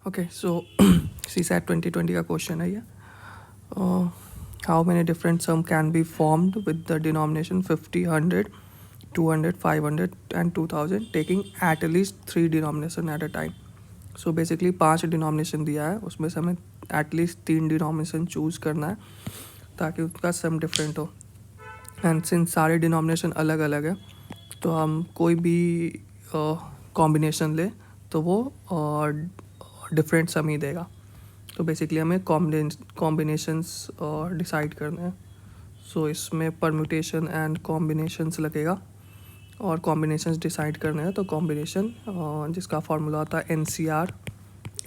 Okay, so CSAT 2020 का question है ये. How many different sum can be formed with the denomination 50, 100, 200, 500 and 2000 taking at least 3 denomination at a time. So basically 5 denomination दिया है, उसमें से हमें at least 3 denomination choose करना है ताकि उसका सम डिफरेंट हो. एंड सिंस सारे डिनोमिनेशन अलग अलग है तो हम कोई भी कॉम्बिनेशन ले तो वो डिफरेंट सम ही देगा. तो बेसिकली हमें कॉम्बिनेशंस डिसाइड करने हैं. सो इसमें परम्यूटेशन एंड कॉम्बिनेशंस लगेगा और कॉम्बिनेशंस डिसाइड करने हैं. तो कॉम्बिनेशन जिसका फार्मूला होता है NCR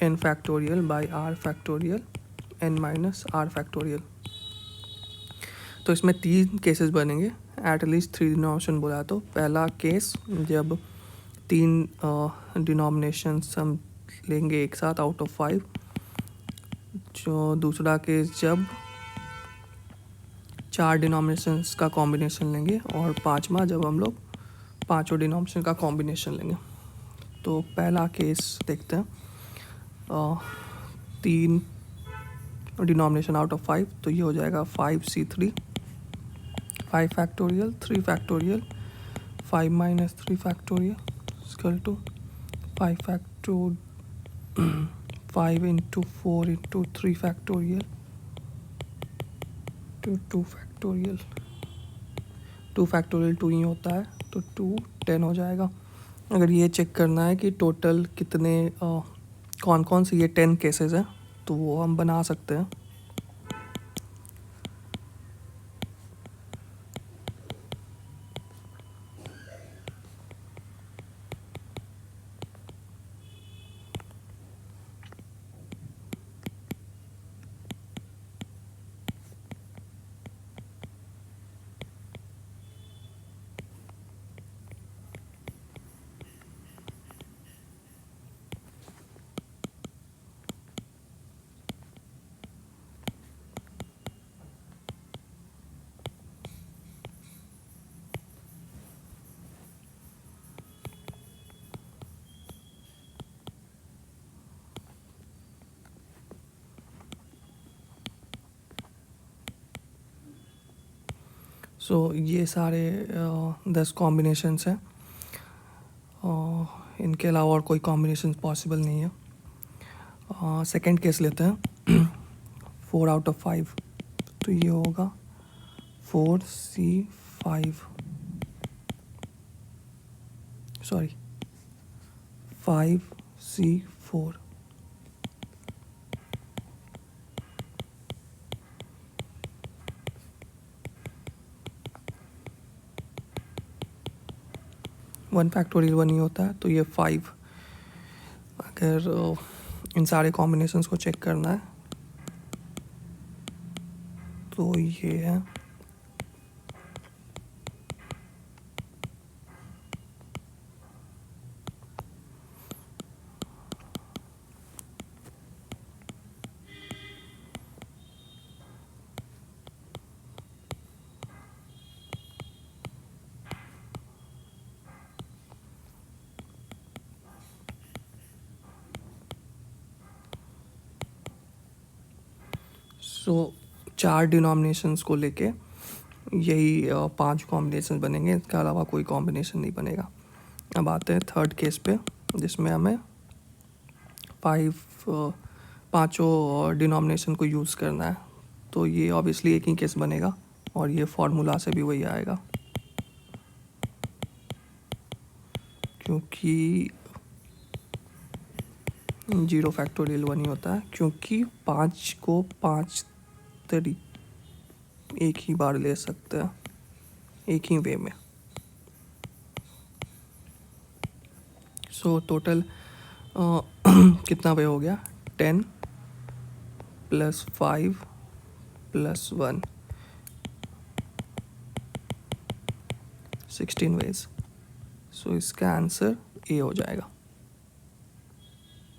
n factorial by r factorial n minus r factorial. तो इसमें 3 केसेस बनेंगे. एटलीस्ट 3 डिनोमिनेशन बोला तो पहला केस जब 3 डिनोमिनेशंस हम लेंगे एक साथ आउट ऑफ 5. जो दूसरा केस जब 4 डिनोमिनेशंस का कॉम्बिनेशन लेंगे और 5वां जब हम लोग 5 डिनोमिनेशन का कॉम्बिनेशन लेंगे. तो पहला केस देखते हैं. 3 डिनोमिनेशन आउट ऑफ 5 तो ये हो जाएगा 5C3 5 factorial 3 factorial 5 minus 3 factorial equal to 5 5 into 4 into 3 factorial to 2 factorial. 2 factorial 2 ही होता है तो 2 10 हो जाएगा. अगर ये चेक करना है कि टोटल कितने कौन कौन से ये 10 केसेस हैं तो वो हम बना सकते हैं. सो ये सारे 10 कॉम्बिनेशंस हैं. इनके अलावा और कोई कॉम्बिनेशन पॉसिबल नहीं है. सेकंड केस लेते हैं 4 आउट ऑफ 5 तो ये होगा 4C5 sorry 5C4. One factorial 1 ही होता है तो ये 5. अगर इन सारे कॉम्बिनेशंस को चेक करना है तो ये है सो 4 डिनोमिनेशंस को लेके यही 5 कॉम्बिनेशन बनेंगे. इसके अलावा कोई कॉम्बिनेशन नहीं बनेगा. अब आते हैं थर्ड केस पे जिसमें हमें 5 डिनोमिनेशन को यूज़ करना है. तो ये ऑब्वियसली एक ही केस बनेगा और ये फार्मूला से भी वही आएगा क्योंकि 0 फैक्टोरियल 1 ही होता है क्योंकि 5 को 5 एक ही बार ले सकते हैं एक ही वे में. सो टोटल कितना वे हो गया 10 प्लस 5 प्लस 1 16 वेज. सो इसका आंसर ए हो जाएगा.